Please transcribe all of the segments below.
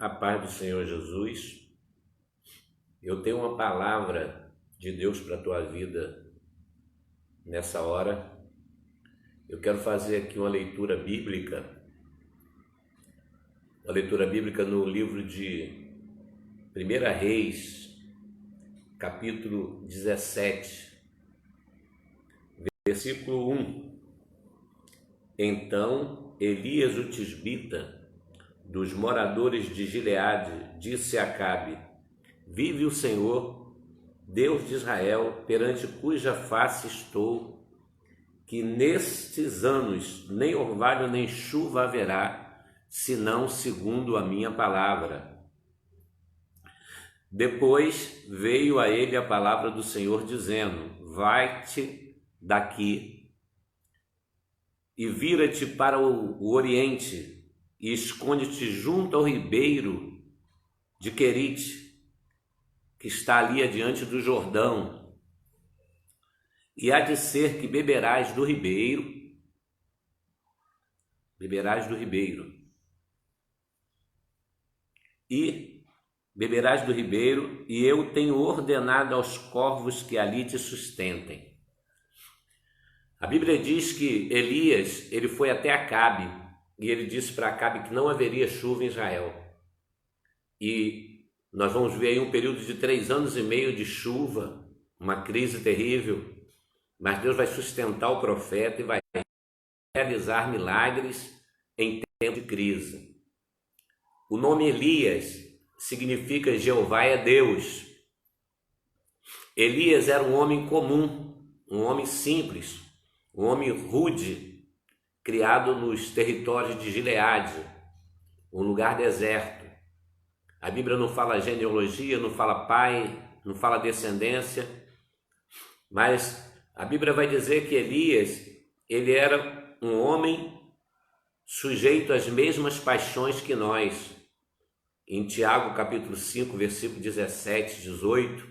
A paz do Senhor Jesus. Eu tenho uma palavra de Deus para a tua vida nessa hora. Eu quero fazer aqui uma leitura bíblica no livro de 1 Reis, capítulo 17, versículo 1. Então Elias o tisbita, dos moradores de Gileade, disse a Acabe: Vive o Senhor, Deus de Israel, perante cuja face estou, que nestes anos nem orvalho nem chuva haverá, senão segundo a minha palavra. Depois veio a ele a palavra do Senhor, dizendo: Vai-te daqui e vira-te para o oriente, e esconde-te junto ao ribeiro de Querite, que está ali adiante do Jordão. E há de ser que beberás do ribeiro, e eu tenho ordenado aos corvos que ali te sustentem. A Bíblia diz que Elias, ele foi até Acabe, e ele disse para Acabe que não haveria chuva em Israel. E nós vamos ver aí um período de 3 anos e meio de chuva, uma crise terrível, mas Deus vai sustentar o profeta e vai realizar milagres em tempo de crise. O nome Elias significa Jeová é Deus. Elias era um homem comum, um homem simples, um homem rude, criado nos territórios de Gileade, um lugar deserto. A Bíblia não fala genealogia, não fala pai, não fala descendência, mas a Bíblia vai dizer que Elias, ele era um homem sujeito às mesmas paixões que nós. Em Tiago capítulo 5, versículo 17, 18,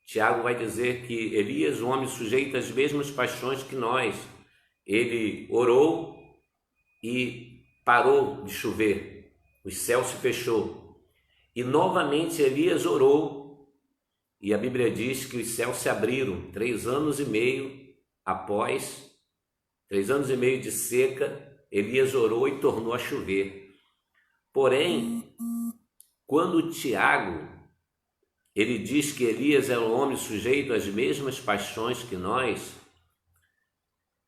Tiago vai dizer que Elias, um homem sujeito às mesmas paixões que nós, ele orou e parou de chover, o céu se fechou, e novamente Elias orou, e a Bíblia diz que os céus se abriram 3 anos e meio após 3 anos e meio de seca. Elias orou e tornou a chover. Porém, quando Tiago, ele diz que Elias é um homem sujeito às mesmas paixões que nós,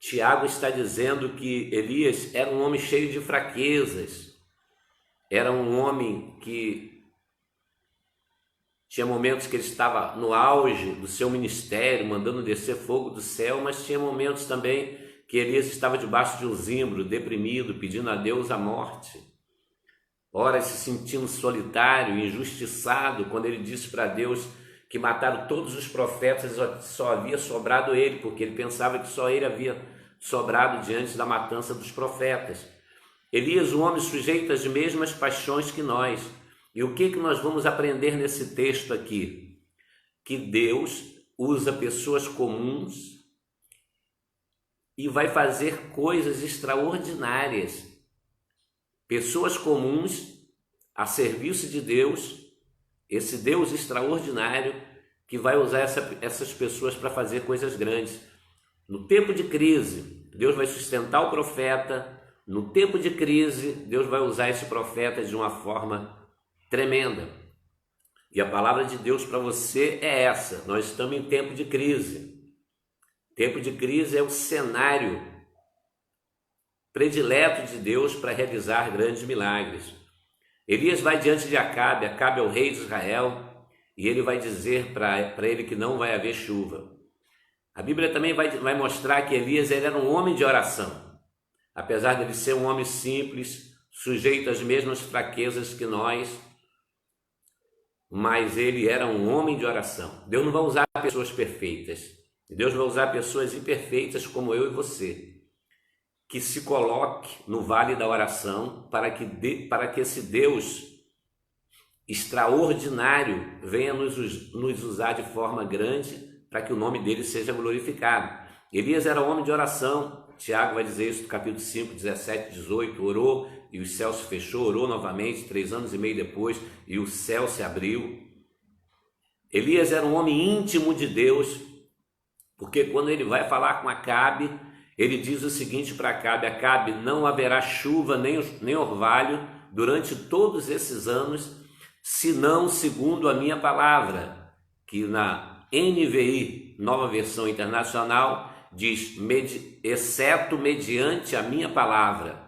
Tiago está dizendo que Elias era um homem cheio de fraquezas, era um homem que tinha momentos que ele estava no auge do seu ministério, mandando descer fogo do céu, mas tinha momentos também que Elias estava debaixo de um zimbro, deprimido, pedindo a Deus a morte. Ora, se sentindo solitário, injustiçado, quando ele disse para Deus que mataram todos os profetas e só havia sobrado ele, porque ele pensava que só ele havia sobrado diante da matança dos profetas. Elias, um homem sujeito às mesmas paixões que nós. E o que nós vamos aprender nesse texto aqui? Que Deus usa pessoas comuns e vai fazer coisas extraordinárias. Pessoas comuns a serviço de Deus, esse Deus extraordinário que vai usar essas pessoas para fazer coisas grandes. No tempo de crise, Deus vai sustentar o profeta. No tempo de crise, Deus vai usar esse profeta de uma forma tremenda. E a palavra de Deus para você é essa: nós estamos em tempo de crise. Tempo de crise é o cenário predileto de Deus para realizar grandes milagres. Elias vai diante de Acabe. Acabe é o rei de Israel, e ele vai dizer para ele que não vai haver chuva. A Bíblia também vai mostrar que Elias ele era um homem de oração. Apesar de ele ser um homem simples, sujeito às mesmas fraquezas que nós, mas ele era um homem de oração. Deus não vai usar pessoas perfeitas. Deus vai usar pessoas imperfeitas como eu e você, que se coloque no vale da oração para que esse Deus extraordinário venha nos usar de forma grande, para que o nome dele seja glorificado. Elias era homem de oração, Tiago vai dizer isso no capítulo 5, 17, 18, orou e o céu se fechou, orou novamente 3 anos e meio depois e o céu se abriu. Elias era um homem íntimo de Deus, porque quando ele vai falar com Acabe, ele diz o seguinte para Acabe: Acabe, não haverá chuva nem orvalho durante todos esses anos, senão segundo a minha palavra, que na NVI, Nova Versão Internacional, diz, exceto mediante a minha palavra.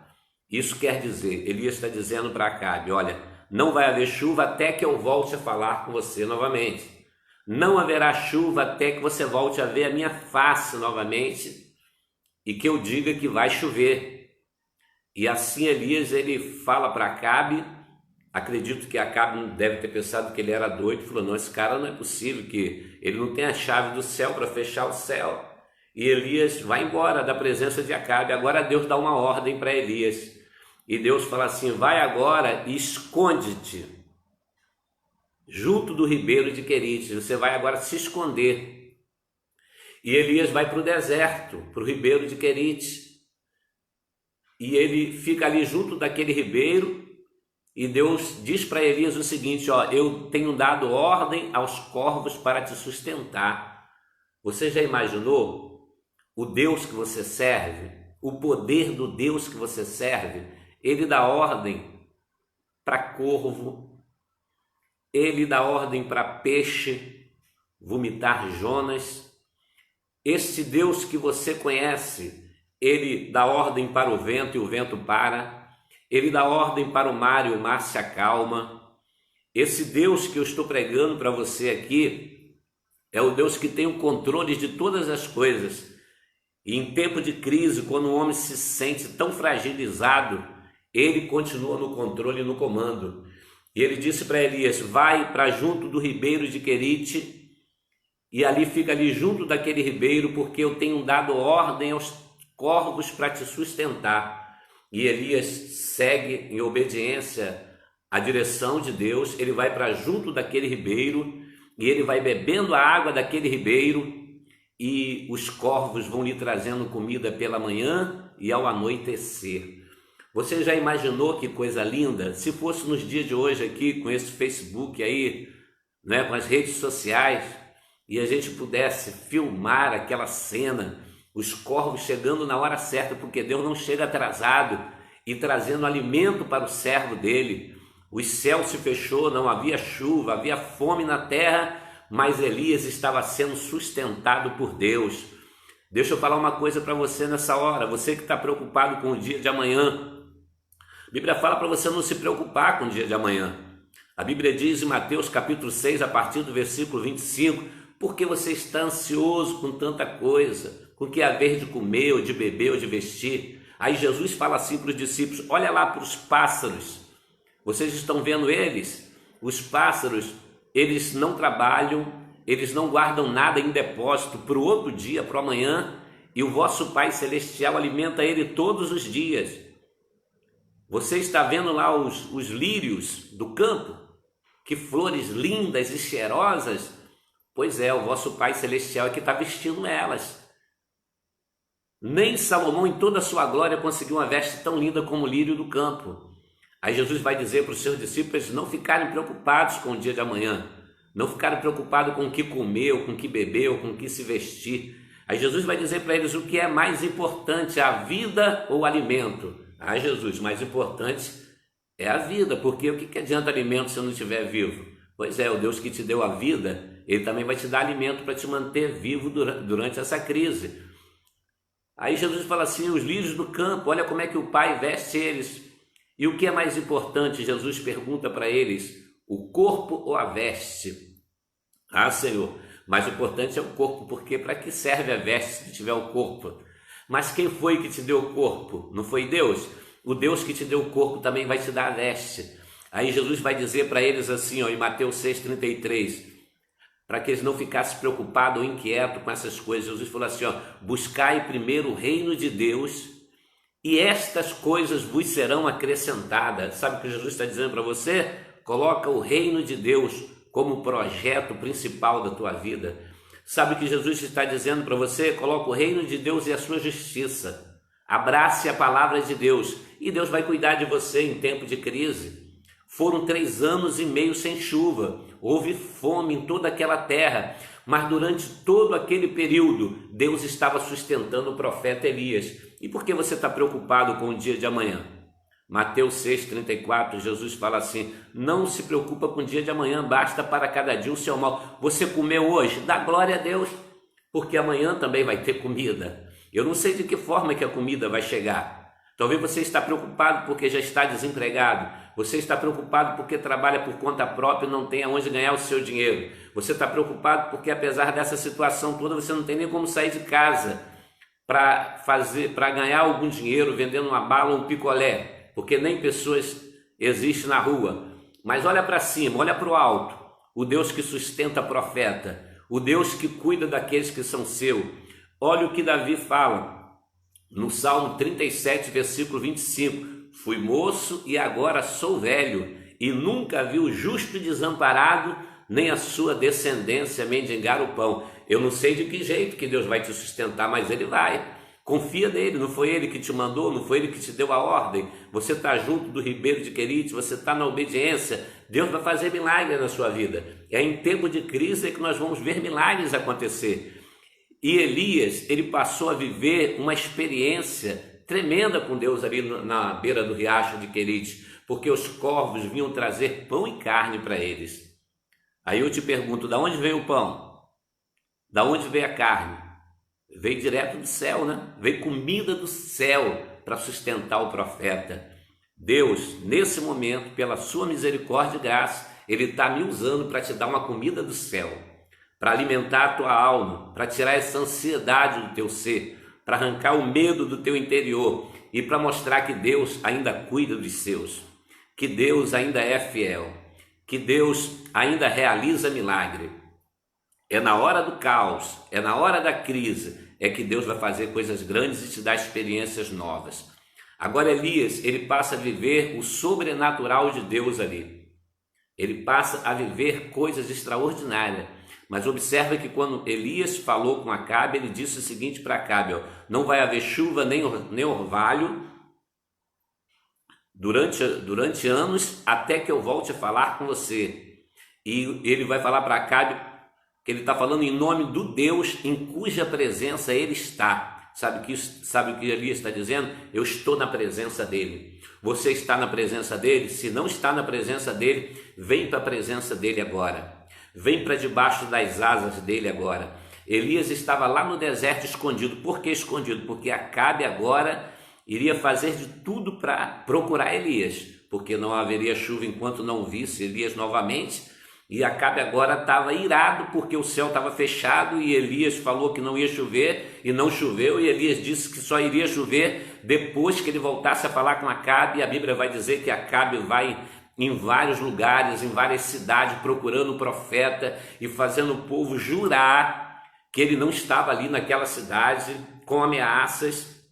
Isso quer dizer, Elias está dizendo para Acabe: olha, não vai haver chuva até que eu volte a falar com você novamente. Não haverá chuva até que você volte a ver a minha face novamente e que eu diga que vai chover. E assim Elias, ele fala para Acabe. Acredito que Acabe não deve ter pensado que ele era doido, falou: não, esse cara não é possível, que ele não tem a chave do céu para fechar o céu. E Elias vai embora da presença de Acabe. Agora Deus dá uma ordem para Elias. E Deus fala assim: vai agora e esconde-te junto do ribeiro de Querite. Você vai agora se esconder. E Elias vai para o deserto, para o ribeiro de Querite. E ele fica ali junto daquele ribeiro. E Deus diz para Elias o seguinte: ó, eu tenho dado ordem aos corvos para te sustentar. Você já imaginou o Deus que você serve, o poder do Deus que você serve? Ele dá ordem para corvo, ele dá ordem para peixe vomitar Jonas. Este Deus que você conhece, ele dá ordem para o vento e o vento para. Ele dá ordem para o mar e o mar se acalma. Esse Deus que eu estou pregando para você aqui é o Deus que tem o controle de todas as coisas. E em tempo de crise, quando o homem se sente tão fragilizado, ele continua no controle e no comando. E ele disse para Elias: vai para junto do ribeiro de Querite e ali fica ali junto daquele ribeiro, porque eu tenho dado ordem aos corvos para te sustentar. E Elias segue em obediência à direção de Deus. Ele vai para junto daquele ribeiro e ele vai bebendo a água daquele ribeiro, e os corvos vão lhe trazendo comida pela manhã e ao anoitecer. Você já imaginou que coisa linda? Se fosse nos dias de hoje aqui, com esse Facebook aí, né, com as redes sociais, e a gente pudesse filmar aquela cena, os corvos chegando na hora certa, porque Deus não chega atrasado, e trazendo alimento para o servo dele. O céu se fechou, não havia chuva, havia fome na terra, mas Elias estava sendo sustentado por Deus. Deixa eu falar uma coisa para você nessa hora, você que está preocupado com o dia de amanhã. A Bíblia fala para você não se preocupar com o dia de amanhã. A Bíblia diz em Mateus capítulo 6, a partir do versículo 25, porque você está ansioso com tanta coisa, com o que haver de comer, ou de beber, ou de vestir. Aí Jesus fala assim para os discípulos: olha lá para os pássaros, vocês estão vendo eles? Os pássaros, eles não trabalham, eles não guardam nada em depósito para o outro dia, para o amanhã, e o vosso Pai Celestial alimenta ele todos os dias. Você está vendo lá os lírios do campo? Que flores lindas e cheirosas? Pois é, o vosso Pai Celestial é que está vestindo elas. Nem Salomão em toda a sua glória conseguiu uma veste tão linda como o lírio do campo. Aí Jesus vai dizer para os seus discípulos não ficarem preocupados com o dia de amanhã, não ficarem preocupados com o que comer, ou com o que beber, ou com o que se vestir. Aí Jesus vai dizer para eles o que é mais importante, a vida ou o alimento. Ah, Jesus, mais importante é a vida, porque o que adianta alimento se eu não estiver vivo? Pois é, o Deus que te deu a vida, ele também vai te dar alimento para te manter vivo durante essa crise. Aí Jesus fala assim, os lírios do campo, olha como é que o Pai veste eles. E o que é mais importante? Jesus pergunta para eles, o corpo ou a veste? Ah, Senhor, mais importante é o corpo, porque para que serve a veste se tiver o corpo? Mas quem foi que te deu o corpo? Não foi Deus? O Deus que te deu o corpo também vai te dar a veste. Aí Jesus vai dizer para eles assim, ó, em Mateus 6,33, para que eles não ficassem preocupados ou inquietos com essas coisas. Jesus falou assim, ó, buscai primeiro o reino de Deus e estas coisas vos serão acrescentadas. Sabe o que Jesus está dizendo para você? Coloca o reino de Deus como projeto principal da tua vida. Sabe o que Jesus está dizendo para você? Coloca o reino de Deus e a sua justiça. Abrace a palavra de Deus e Deus vai cuidar de você em tempo de crise. Foram 3 anos e meio sem chuva, houve fome em toda aquela terra, mas durante todo aquele período, Deus estava sustentando o profeta Elias. E por que você está preocupado com o dia de amanhã? Mateus 6,34, Jesus fala assim: não se preocupa com o dia de amanhã, basta para cada dia o seu mal. Você comeu hoje? Dá glória a Deus, porque amanhã também vai ter comida. Eu não sei de que forma que a comida vai chegar. Talvez você está preocupado porque já está desempregado. Você está preocupado porque trabalha por conta própria e não tem aonde ganhar o seu dinheiro. Você está preocupado porque, apesar dessa situação toda, você não tem nem como sair de casa para ganhar algum dinheiro vendendo uma bala ou um picolé, porque nem pessoas existem na rua. Mas olha para cima, olha para o alto, o Deus que sustenta a profeta, o Deus que cuida daqueles que são seus. Olha o que Davi fala no Salmo 37, versículo 25: fui moço e agora sou velho, e nunca vi o justo desamparado, nem a sua descendência mendigar o pão. Eu não sei de que jeito que Deus vai te sustentar, mas Ele vai. Confia nele, não foi Ele que te mandou, não foi Ele que te deu a ordem. Você está junto do Ribeiro de Querite, você está na obediência. Deus vai fazer milagres na sua vida. É em tempo de crise que nós vamos ver milagres acontecer. E Elias, ele passou a viver uma experiência tremenda com Deus ali na beira do riacho de Querite, porque os corvos vinham trazer pão e carne para eles. Aí eu te pergunto, da onde veio o pão? Da onde veio a carne? Veio direto do céu, né? Veio comida do céu para sustentar o profeta. Deus, nesse momento, pela sua misericórdia e graça, Ele está me usando para te dar uma comida do céu, para alimentar a tua alma, para tirar essa ansiedade do teu ser, para arrancar o medo do teu interior e para mostrar que Deus ainda cuida dos seus, que Deus ainda é fiel, que Deus ainda realiza milagre. É na hora do caos, é na hora da crise, é que Deus vai fazer coisas grandes e te dar experiências novas. Agora Elias, ele passa a viver o sobrenatural de Deus ali. Ele passa a viver coisas extraordinárias. Mas observa que quando Elias falou com Acabe, ele disse o seguinte para Acabe: não vai haver chuva nem orvalho durante anos, até que eu volte a falar com você. E ele vai falar para Acabe que ele está falando em nome do Deus em cuja presença ele está. Sabe o que Elias está dizendo? Eu estou na presença dele. Você está na presença dele? Se não está na presença dele, vem para a presença dele agora. Vem para debaixo das asas dele agora. Elias estava lá no deserto escondido. Por que escondido? Porque Acabe agora iria fazer de tudo para procurar Elias, porque não haveria chuva enquanto não visse Elias novamente. E Acabe agora estava irado porque o céu estava fechado e Elias falou que não ia chover e não choveu, e Elias disse que só iria chover depois que ele voltasse a falar com Acabe. E a Bíblia vai dizer que Acabe vai em vários lugares, em várias cidades, procurando o profeta e fazendo o povo jurar que ele não estava ali naquela cidade, com ameaças.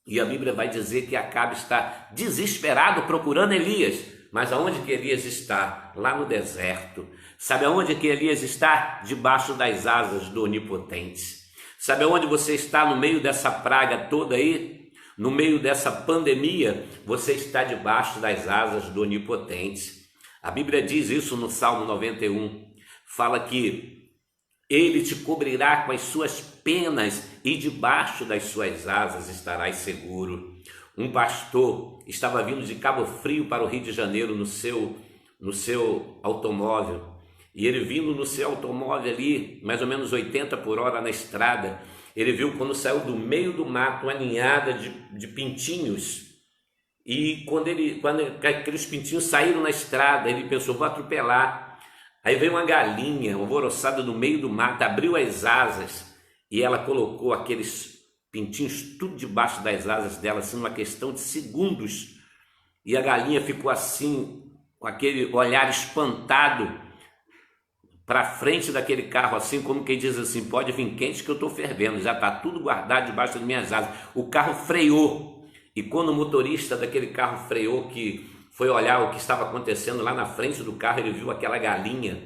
E a Bíblia vai dizer que Acabe está desesperado procurando Elias. Mas aonde que Elias está? Lá no deserto. Sabe aonde que Elias está? Debaixo das asas do Onipotente. Sabe aonde você está no meio dessa praga toda aí? No meio dessa pandemia, você está debaixo das asas do Onipotente. A Bíblia diz isso no Salmo 91. Fala que Ele te cobrirá com as suas penas e debaixo das suas asas estarás seguro. Um pastor estava vindo de Cabo Frio para o Rio de Janeiro no seu automóvel. E ele vindo no seu automóvel ali, mais ou menos 80 por hora na estrada, ele viu quando saiu do meio do mato uma ninhada de pintinhos. E quando aqueles pintinhos saíram na estrada, ele pensou, vou atropelar. Aí veio uma galinha alvoroçada no meio do mato, abriu as asas e ela colocou aqueles pintinhos tudo debaixo das asas dela, assim, numa questão de segundos. E a galinha ficou assim, com aquele olhar espantado para frente daquele carro, assim como quem diz assim, pode vir quente que eu estou fervendo, já está tudo guardado debaixo das minhas asas. O carro freou, e quando o motorista daquele carro freou, que foi olhar o que estava acontecendo lá na frente do carro, ele viu aquela galinha,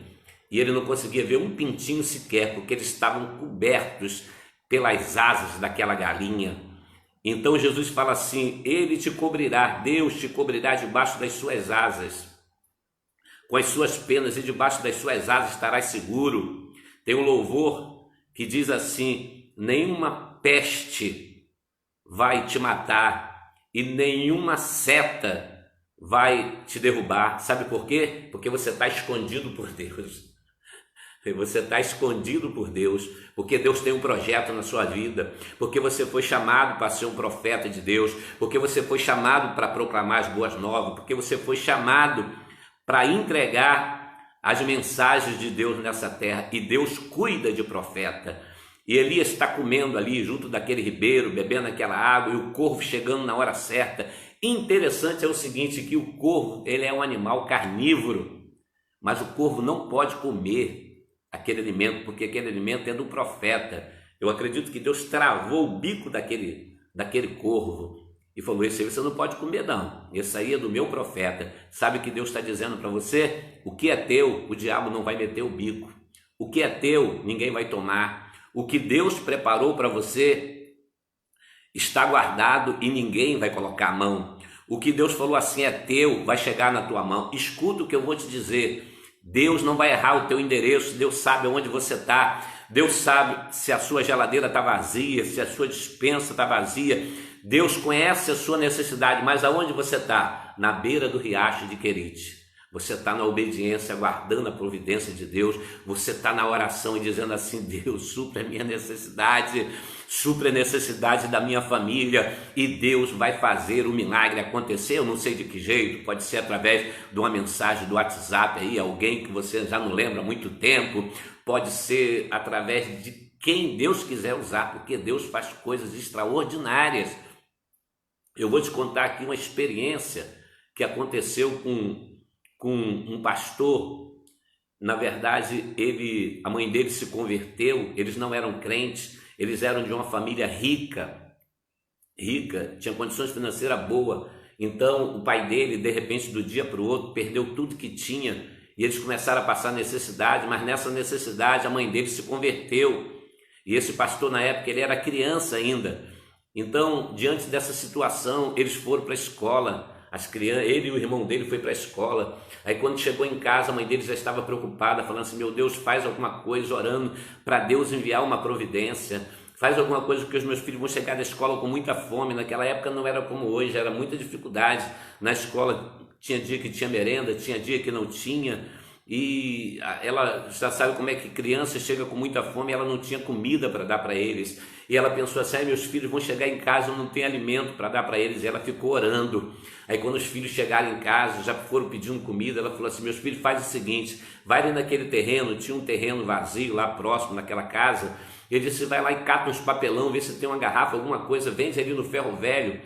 e ele não conseguia ver um pintinho sequer, porque eles estavam cobertos pelas asas daquela galinha. Então Jesus fala assim: Ele te cobrirá, Deus te cobrirá debaixo das suas asas, com as suas penas, e debaixo das suas asas estarás seguro. Tem um louvor que diz assim: nenhuma peste vai te matar e nenhuma seta vai te derrubar. Sabe por quê? Porque você está escondido por Deus. Você está escondido por Deus, porque Deus tem um projeto na sua vida, porque você foi chamado para ser um profeta de Deus, porque você foi chamado para proclamar as boas novas, porque você foi chamado para entregar as mensagens de Deus nessa terra, e Deus cuida de profeta. E Elias está comendo ali junto daquele ribeiro, bebendo aquela água, e o corvo chegando na hora certa. Interessante é o seguinte, que o corvo, ele é um animal carnívoro, mas o corvo não pode comer aquele alimento, porque aquele alimento é do profeta. Eu acredito que Deus travou o bico daquele corvo e falou: esse aí você não pode comer não, esse aí é do meu profeta. Sabe o que Deus está dizendo para você? O que é teu, o diabo não vai meter o bico. O que é teu, ninguém vai tomar. O que Deus preparou para você está guardado e ninguém vai colocar a mão. O que Deus falou assim é teu, vai chegar na tua mão. Escuta o que eu vou te dizer. Deus não vai errar o teu endereço, Deus sabe onde você está, Deus sabe se a sua geladeira está vazia, se a sua despensa está vazia, Deus conhece a sua necessidade, mas aonde você está? Na beira do riacho de Querite. Você está na obediência, aguardando a providência de Deus, você está na oração e dizendo assim: Deus, supre a minha necessidade, supre a necessidade da minha família, e Deus vai fazer o milagre acontecer. Eu não sei de que jeito, pode ser através de uma mensagem do WhatsApp aí, alguém que você já não lembra há muito tempo, pode ser através de quem Deus quiser usar, porque Deus faz coisas extraordinárias. Eu vou te contar aqui uma experiência que aconteceu com um pastor. Na verdade, a mãe dele se converteu, eles não eram crentes, eles eram de uma família rica, tinha condições financeiras boas. Então o pai dele, de repente, do dia para o outro, perdeu tudo que tinha, e eles começaram a passar necessidade, mas nessa necessidade a mãe dele se converteu, e esse pastor na época ele era criança ainda. Então, diante dessa situação, eles foram para a escola. As crianças, ele e o irmão dele foi para a escola. Aí quando chegou em casa, a mãe dele já estava preocupada, falando assim: meu Deus, faz alguma coisa, orando para Deus enviar uma providência, faz alguma coisa, porque os meus filhos vão chegar da escola com muita fome. Naquela época não era como hoje, era muita dificuldade na escola, tinha dia que tinha merenda, tinha dia que não tinha, e ela já sabe como é que criança chega com muita fome, ela não tinha comida para dar para eles, e ela pensou assim: meus filhos vão chegar em casa, eu não tenho alimento para dar para eles, e ela ficou orando. Aí quando os filhos chegaram em casa, já foram pedindo comida, ela falou assim: meus filhos, faz o seguinte, vai ali naquele terreno, tinha um terreno vazio lá próximo naquela casa, ele disse: vai lá e cata uns papelão, vê se tem uma garrafa, alguma coisa, vende ali no ferro velho,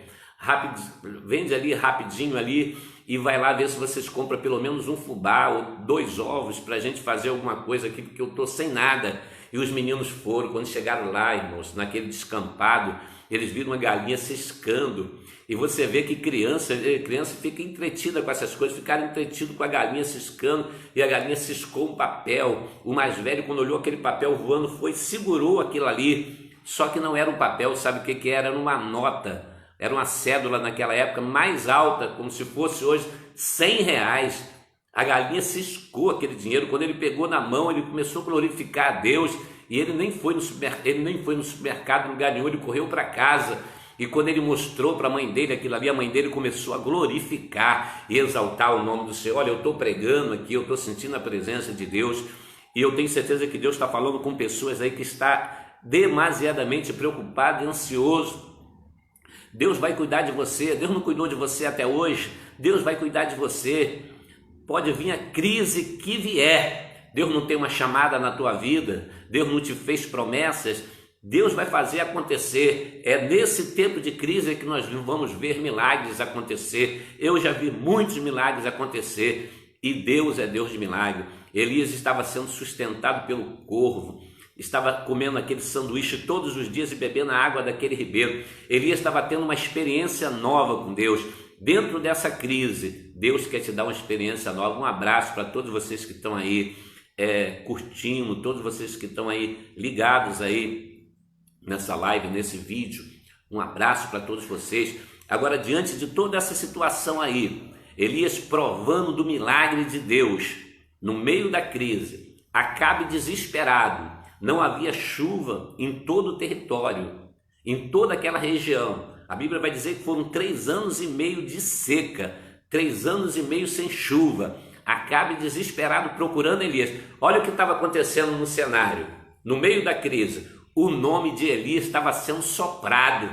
vende ali rapidinho ali, e vai lá ver se vocês compram pelo menos um fubá ou 2 ovos para a gente fazer alguma coisa aqui, porque eu estou sem nada. E os meninos foram. Quando chegaram lá, irmãos, naquele descampado, eles viram uma galinha ciscando, e você vê que criança fica entretida com essas coisas, ficaram entretidos com a galinha ciscando, e a galinha ciscou um papel. O mais velho, quando olhou aquele papel voando, segurou aquilo ali, só que não era um papel, sabe o que era? Era uma nota. Era uma cédula naquela época mais alta, como se fosse hoje, R$100. A galinha ciscou aquele dinheiro. Quando ele pegou na mão, ele começou a glorificar a Deus, e ele nem foi no supermercado, em lugar nenhum, ele correu para casa. E quando ele mostrou para a mãe dele aquilo ali, a mãe dele começou a glorificar e exaltar o nome do Senhor. Olha, eu estou pregando aqui, eu estou sentindo a presença de Deus, e eu tenho certeza que Deus está falando com pessoas aí que está demasiadamente preocupado e ansioso. Deus vai cuidar de você. Deus não cuidou de você até hoje, Deus vai cuidar de você. Pode vir a crise que vier, Deus não tem uma chamada na tua vida, Deus não te fez promessas, Deus vai fazer acontecer. É nesse tempo de crise que nós vamos ver milagres acontecer. Eu já vi muitos milagres acontecer, e Deus é Deus de milagre. Elias estava sendo sustentado pelo corvo, estava comendo aquele sanduíche todos os dias e bebendo a água daquele ribeiro. Elias estava tendo uma experiência nova com Deus. Dentro dessa crise, Deus quer te dar uma experiência nova. Um abraço para todos vocês que estão aí curtindo, todos vocês que estão aí ligados aí nessa live, nesse vídeo. Um abraço para todos vocês. Agora, diante de toda essa situação aí, Elias provando do milagre de Deus, no meio da crise, Acabe desesperado, não havia chuva em todo o território, em toda aquela região. A Bíblia vai dizer que foram 3 anos e meio de seca, 3 anos e meio sem chuva. Acabe desesperado procurando Elias. Olha o que estava acontecendo no cenário. No meio da crise, o nome de Elias estava sendo soprado,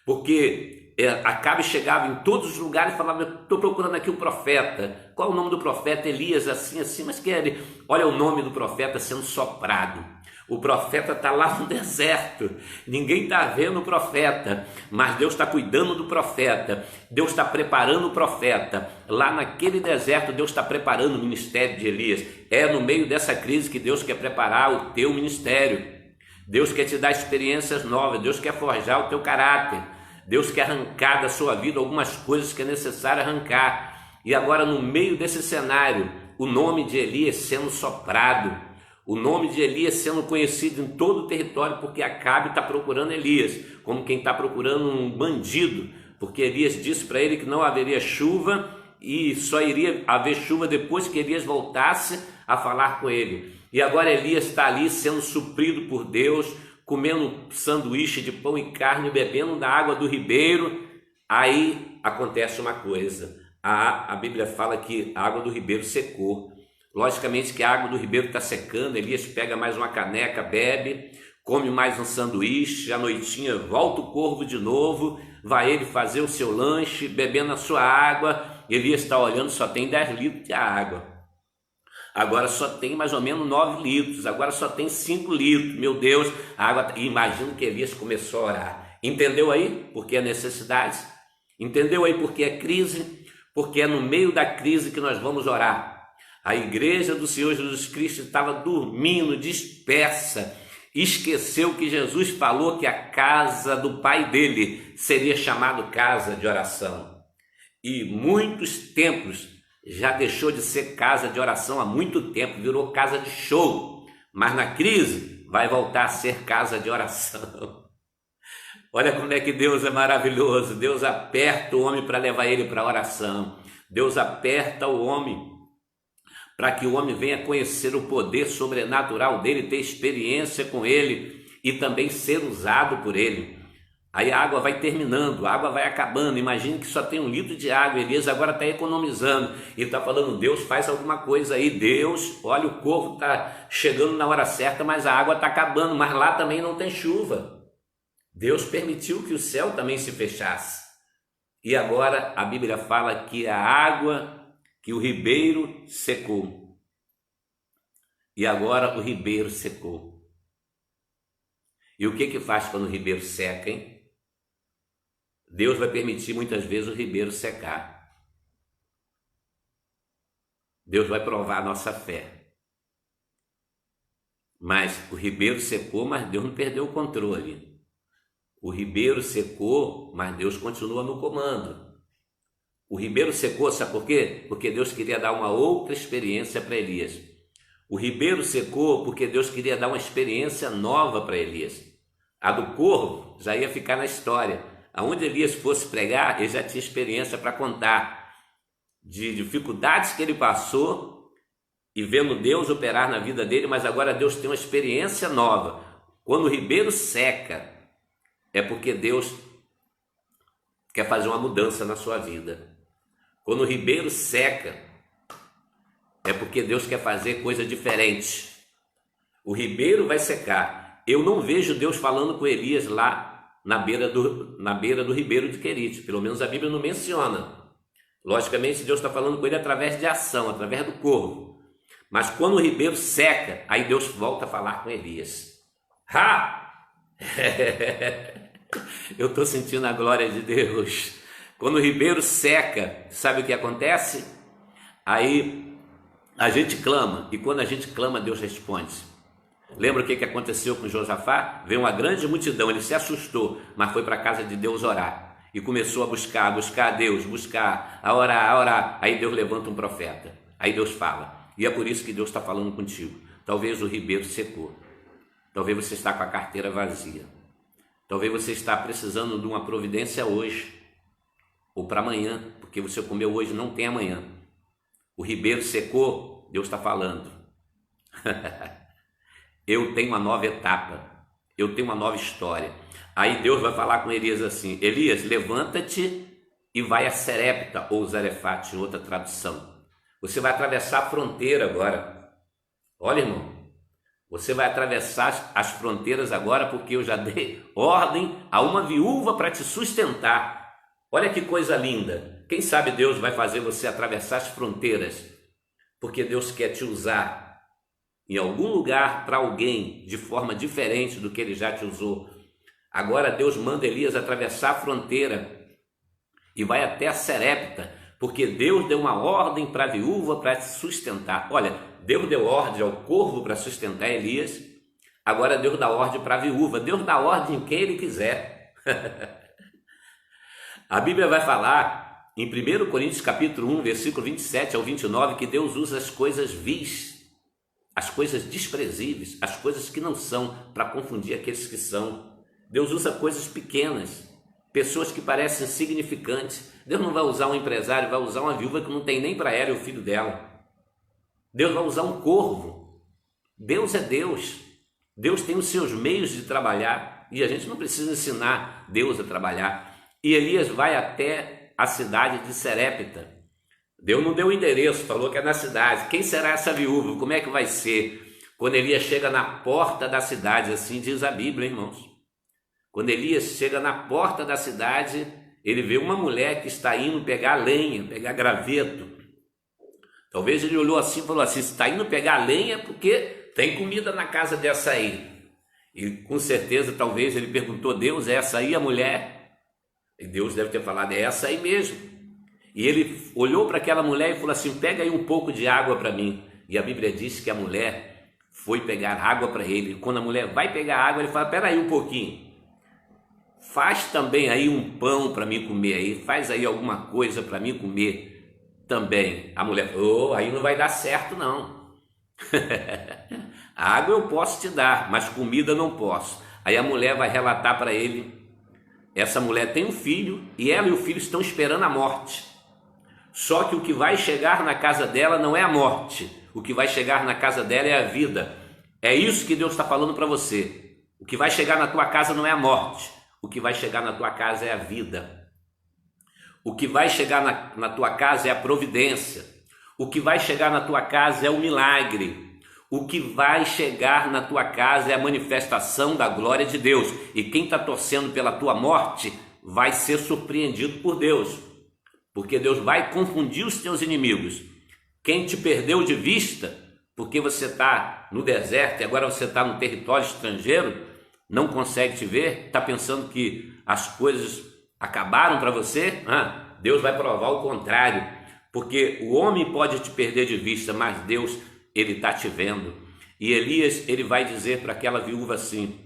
porque Acabe chegava em todos os lugares e falava: estou procurando aqui o profeta. Qual é o nome do profeta? Elias, assim, assim. Mas que é ele? Olha o nome do profeta sendo soprado. O profeta está lá no deserto, ninguém está vendo o profeta, mas Deus está cuidando do profeta, Deus está preparando o profeta. Lá naquele deserto, Deus está preparando o ministério de Elias. É no meio dessa crise que Deus quer preparar o teu ministério. Deus quer te dar experiências novas, Deus quer forjar o teu caráter, Deus quer arrancar da sua vida algumas coisas que é necessário arrancar. E agora, no meio desse cenário, o nome de Elias sendo soprado, o nome de Elias sendo conhecido em todo o território, porque Acabe está procurando Elias, como quem está procurando um bandido, porque Elias disse para ele que não haveria chuva e só iria haver chuva depois que Elias voltasse a falar com ele. E agora Elias está ali sendo suprido por Deus, comendo sanduíche de pão e carne, bebendo da água do ribeiro. Aí acontece uma coisa, a Bíblia fala que a água do ribeiro secou. Logicamente que a água do ribeiro está secando, Elias pega mais uma caneca, bebe, come mais um sanduíche, à noitinha volta o corvo de novo, vai ele fazer o seu lanche, bebendo a sua água. Elias está olhando, só tem 10 litros de água. Agora só tem mais ou menos 9 litros, agora só tem 5 litros, meu Deus, a água. E imagino que Elias começou a orar. Entendeu aí por que a necessidade? Entendeu aí por que a crise? Porque é no meio da crise que nós vamos orar. A igreja do Senhor Jesus Cristo estava dormindo, dispersa, esqueceu que Jesus falou que a casa do Pai dele seria chamada casa de oração. E muitos templos já deixou de ser casa de oração há muito tempo, virou casa de show, mas na crise vai voltar a ser casa de oração. Olha como é que Deus é maravilhoso. Deus aperta o homem para levar ele para a oração. Deus aperta o homem para que o homem venha conhecer o poder sobrenatural dele, ter experiência com ele e também ser usado por ele. Aí a água vai terminando, a água vai acabando. Imagine que só tem 1 litro de água. Elias agora está economizando e está falando: Deus, faz alguma coisa aí. Deus, olha, o corvo está chegando na hora certa, mas a água está acabando, mas lá também não tem chuva. Deus permitiu que o céu também se fechasse. E agora a Bíblia fala que a água, que o ribeiro secou. E agora o ribeiro secou. E o que faz quando o ribeiro seca, hein? Deus vai permitir muitas vezes o ribeiro secar. Deus vai provar a nossa fé. Mas o ribeiro secou, mas Deus não perdeu o controle. O ribeiro secou, mas Deus continua no comando. O ribeiro secou, sabe por quê? Porque Deus queria dar uma outra experiência para Elias. O ribeiro secou porque Deus queria dar uma experiência nova para Elias. A do corvo já ia ficar na história. Aonde Elias fosse pregar, ele já tinha experiência para contar de dificuldades que ele passou e vendo Deus operar na vida dele, mas agora Deus tem uma experiência nova. Quando o ribeiro seca, é porque Deus quer fazer uma mudança na sua vida. Quando o ribeiro seca, é porque Deus quer fazer coisa diferente. O ribeiro vai secar. Eu não vejo Deus falando com Elias lá na beira do ribeiro de Querite. Pelo menos a Bíblia não menciona. Logicamente, Deus está falando com ele através de ação, através do corvo. Mas quando o ribeiro seca, aí Deus volta a falar com Elias. Eu estou sentindo a glória de Deus. Quando o ribeiro seca, sabe o que acontece? Aí a gente clama, e quando a gente clama, Deus responde. Lembra o que aconteceu com Josafá? Veio uma grande multidão, ele se assustou, mas foi para a casa de Deus orar. E começou a buscar a Deus, a orar. Aí Deus levanta um profeta. Aí Deus fala. E é por isso que Deus está falando contigo. Talvez o ribeiro secou. Talvez você está com a carteira vazia. Talvez você está precisando de uma providência hoje ou para amanhã, porque você comeu hoje, não tem amanhã. O ribeiro secou, Deus está falando. Eu tenho uma nova etapa, eu tenho uma nova história. Aí Deus vai falar com Elias assim: Elias, levanta-te e vai a Serepta, ou Zarefate, em outra tradução. Você vai atravessar a fronteira agora. Olha, irmão, você vai atravessar as fronteiras agora, porque eu já dei ordem a uma viúva para te sustentar. Olha que coisa linda. Quem sabe Deus vai fazer você atravessar as fronteiras, porque Deus quer te usar em algum lugar para alguém de forma diferente do que Ele já te usou. Agora Deus manda Elias atravessar a fronteira e vai até a Serepta, porque Deus deu uma ordem para a viúva para te sustentar. Olha, Deus deu ordem ao corvo para sustentar Elias, agora Deus dá ordem para a viúva. Deus dá ordem em quem Ele quiser. A Bíblia vai falar em 1 Coríntios capítulo 1, versículo 27 ao 29, que Deus usa as coisas vis, as coisas desprezíveis, as coisas que não são, para confundir aqueles que são. Deus usa coisas pequenas, pessoas que parecem insignificantes. Deus não vai usar um empresário, vai usar uma viúva que não tem nem para ela e o filho dela. Deus vai usar um corvo. Deus é Deus. Deus tem os seus meios de trabalhar e a gente não precisa ensinar Deus a trabalhar. E Elias vai até a cidade de Serepta. Deus não deu o endereço, falou que é na cidade. Quem será essa viúva? Como é que vai ser? Quando Elias chega na porta da cidade, assim diz a Bíblia, irmãos. Quando Elias chega na porta da cidade, ele vê uma mulher que está indo pegar lenha, pegar graveto. Talvez ele olhou assim e falou assim: está indo pegar lenha porque tem comida na casa dessa aí. E com certeza, talvez ele perguntou: Deus, é essa aí a mulher? E Deus deve ter falado: é essa aí mesmo. E ele olhou para aquela mulher e falou assim: pega aí um pouco de água para mim. E a Bíblia diz que a mulher foi pegar água para ele. E quando a mulher vai pegar água, ele fala: pera aí um pouquinho, faz também aí um pão para mim comer aí, faz aí alguma coisa para mim comer também. A mulher falou: aí não vai dar certo não. Água eu posso te dar, mas comida não posso. Aí a mulher vai relatar para ele. Essa mulher tem um filho e ela e o filho estão esperando a morte. Só que o que vai chegar na casa dela não é a morte. O que vai chegar na casa dela é a vida. É isso que Deus está falando para você. O que vai chegar na tua casa não é a morte. O que vai chegar na tua casa é a vida. O que vai chegar na tua casa é a providência. O que vai chegar na tua casa é o milagre. O que vai chegar na tua casa é a manifestação da glória de Deus. E quem está torcendo pela tua morte vai ser surpreendido por Deus. Porque Deus vai confundir os teus inimigos. Quem te perdeu de vista, porque você está no deserto e agora você está no território estrangeiro, não consegue te ver, está pensando que as coisas acabaram para você, Deus vai provar o contrário. Porque o homem pode te perder de vista, mas Deus, Ele está te vendo. E Elias, ele vai dizer para aquela viúva assim,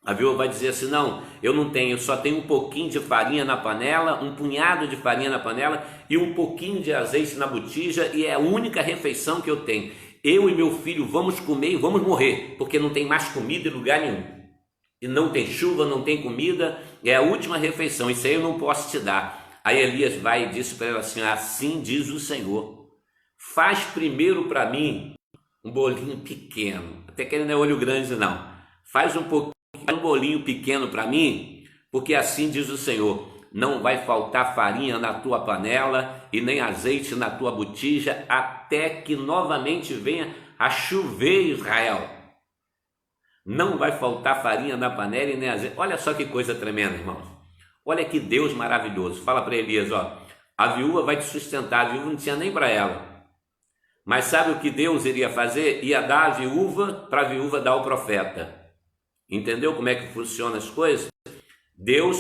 a viúva vai dizer assim: não, eu não tenho, eu só tenho um pouquinho de farinha na panela, um punhado de farinha na panela e um pouquinho de azeite na botija, e é a única refeição que eu tenho. Eu e meu filho vamos comer e vamos morrer, porque não tem mais comida em lugar nenhum. E não tem chuva, não tem comida, é a última refeição, isso aí eu não posso te dar. Aí Elias vai e disse para ela assim: assim diz o Senhor, faz primeiro para mim um bolinho pequeno, até que ele não é olho grande não, faz um bolinho pequeno para mim, porque assim diz o Senhor, não vai faltar farinha na tua panela e nem azeite na tua botija, até que novamente venha a chover, Israel. Não vai faltar farinha na panela e nem azeite. Olha só que coisa tremenda, irmãos. Olha que Deus maravilhoso. Fala para Elias, a viúva vai te sustentar. A viúva não tinha nem para ela. Mas sabe o que Deus iria fazer? Ia dar a viúva para a viúva dar ao profeta. Entendeu como é que funcionam as coisas? Deus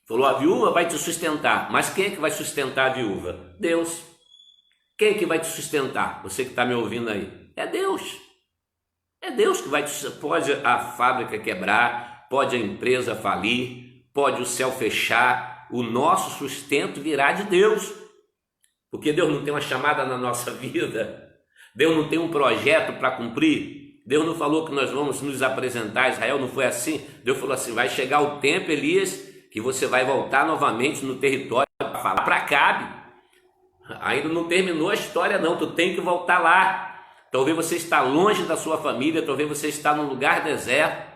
falou: a viúva vai te sustentar. Mas quem é que vai sustentar a viúva? Deus. Quem é que vai te sustentar? Você que está me ouvindo aí. É Deus. É Deus que vai te sustentar. Pode a fábrica quebrar, pode a empresa falir, pode o céu fechar. O nosso sustento virá de Deus. Porque Deus não tem uma chamada na nossa vida. Deus não tem um projeto para cumprir. Deus não falou que nós vamos nos apresentar a Israel, não foi assim? Deus falou assim, vai chegar o tempo, Elias, que você vai voltar novamente no território para falar para Acabe. Ainda não terminou a história não, tu tem que voltar lá. Talvez você está longe da sua família, talvez você está num lugar deserto,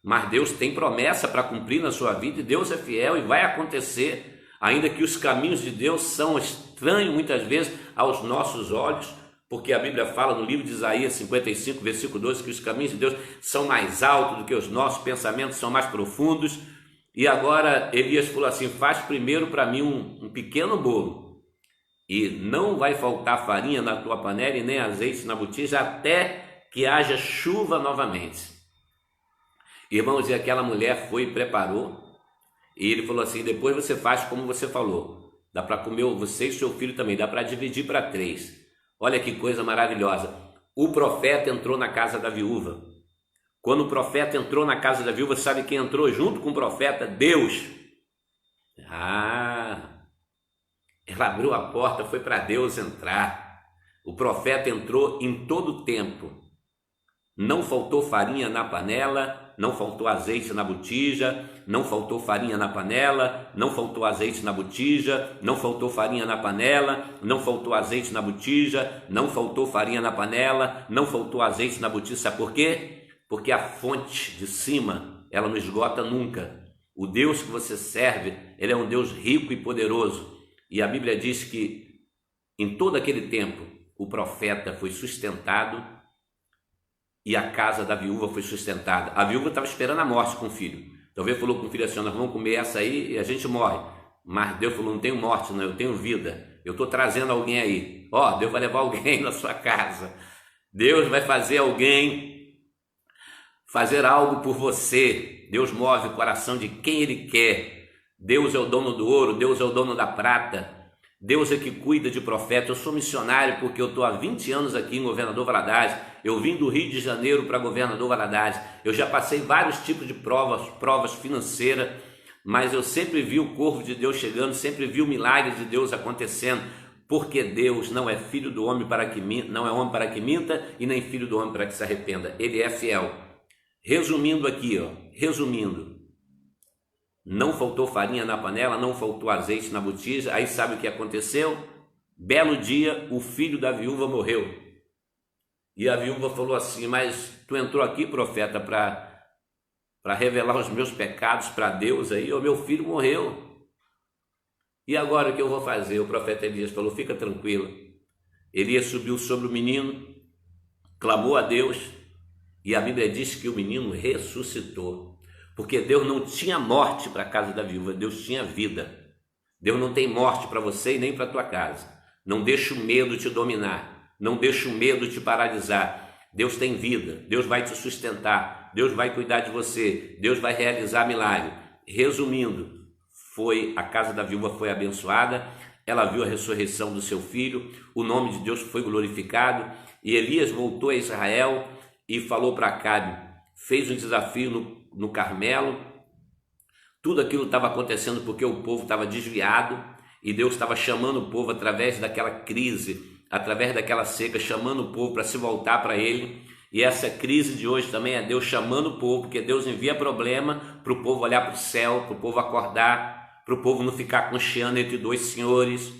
mas Deus tem promessa para cumprir na sua vida, e Deus é fiel e vai acontecer, ainda que os caminhos de Deus são estranhos muitas vezes aos nossos olhos, porque a Bíblia fala no livro de Isaías 55, versículo 12, que os caminhos de Deus são mais altos do que os nossos pensamentos, são mais profundos. E agora Elias falou assim, faz primeiro para mim um pequeno bolo, e não vai faltar farinha na tua panela e nem azeite na botija, até que haja chuva novamente. Irmãos, e aquela mulher foi e preparou, e ele falou assim, depois você faz como você falou, dá para comer você e seu filho também, dá para dividir para 3. Olha que coisa maravilhosa. O profeta entrou na casa da viúva. Quando o profeta entrou na casa da viúva, sabe quem entrou junto com o profeta? Deus. Ela abriu a porta, foi para Deus entrar. O profeta entrou em todo o tempo. Não faltou farinha na panela, não faltou azeite na botija, não faltou farinha na panela, não faltou azeite na botija, não faltou farinha na panela, não faltou azeite na botija, não faltou farinha na panela, não faltou azeite na botija. Sabe por quê? Porque a fonte de cima, ela não esgota nunca. O Deus que você serve, ele é um Deus rico e poderoso. E a Bíblia diz que em todo aquele tempo, o profeta foi sustentado e a casa da viúva foi sustentada. A viúva estava esperando a morte com o filho. Talvez falou com o filho assim, nós vamos comer essa aí e a gente morre. Mas Deus falou, não tenho morte não, eu tenho vida. Eu estou trazendo alguém aí. Deus vai levar alguém na sua casa. Deus vai fazer alguém fazer algo por você. Deus move o coração de quem Ele quer. Deus é o dono do ouro, Deus é o dono da prata. Deus é que cuida de profeta. Eu sou missionário porque eu estou há 20 anos aqui em Governador Valadares. Eu vim do Rio de Janeiro para Governador Valadares. Eu já passei vários tipos de provas financeiras, mas eu sempre vi o corpo de Deus chegando, sempre vi o milagre de Deus acontecendo, porque Deus não é filho do homem para que minta, não é homem para que minta e nem filho do homem para que se arrependa. Ele é fiel. Resumindo aqui, resumindo. Não faltou farinha na panela, não faltou azeite na botija. Aí sabe o que aconteceu? Belo dia, o filho da viúva morreu. E a viúva falou assim, mas tu entrou aqui, profeta, para revelar os meus pecados para Deus aí, o meu filho morreu. E agora o que eu vou fazer? O profeta Elias falou, fica tranquila. Elias subiu sobre o menino, clamou a Deus, e a Bíblia diz que o menino ressuscitou. Porque Deus não tinha morte para a casa da viúva, Deus tinha vida. Deus não tem morte para você e nem para a tua casa. Não deixa o medo te dominar, não deixa o medo te paralisar. Deus tem vida, Deus vai te sustentar, Deus vai cuidar de você, Deus vai realizar milagre. Resumindo, a casa da viúva foi abençoada, ela viu a ressurreição do seu filho, o nome de Deus foi glorificado, e Elias voltou a Israel e falou para Acabe, fez um desafio no Carmelo. Tudo aquilo estava acontecendo porque o povo estava desviado e Deus estava chamando o povo através daquela crise, através daquela seca, chamando o povo para se voltar para Ele. E essa crise de hoje também é Deus chamando o povo, porque Deus envia problema para o povo olhar para o céu, para o povo acordar, para o povo não ficar concheando entre dois senhores.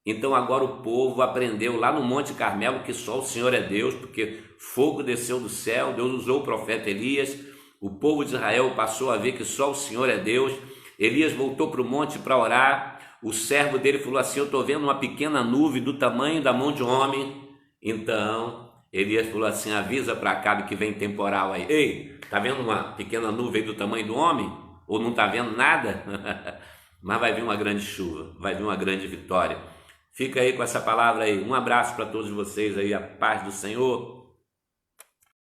Então agora o povo aprendeu lá no Monte Carmelo que só o Senhor é Deus, porque fogo desceu do céu, Deus usou o profeta Elias. O povo de Israel passou a ver que só o Senhor é Deus. Elias voltou para o monte para orar. O servo dele falou assim, eu estou vendo uma pequena nuvem do tamanho da mão de um homem. Então Elias falou assim, avisa para Acabe que vem temporal aí. Ei, está vendo uma pequena nuvem do tamanho do homem? Ou não está vendo nada? Mas vai vir uma grande chuva, vai vir uma grande vitória. Fica aí com essa palavra aí. Um abraço para todos vocês aí, a paz do Senhor.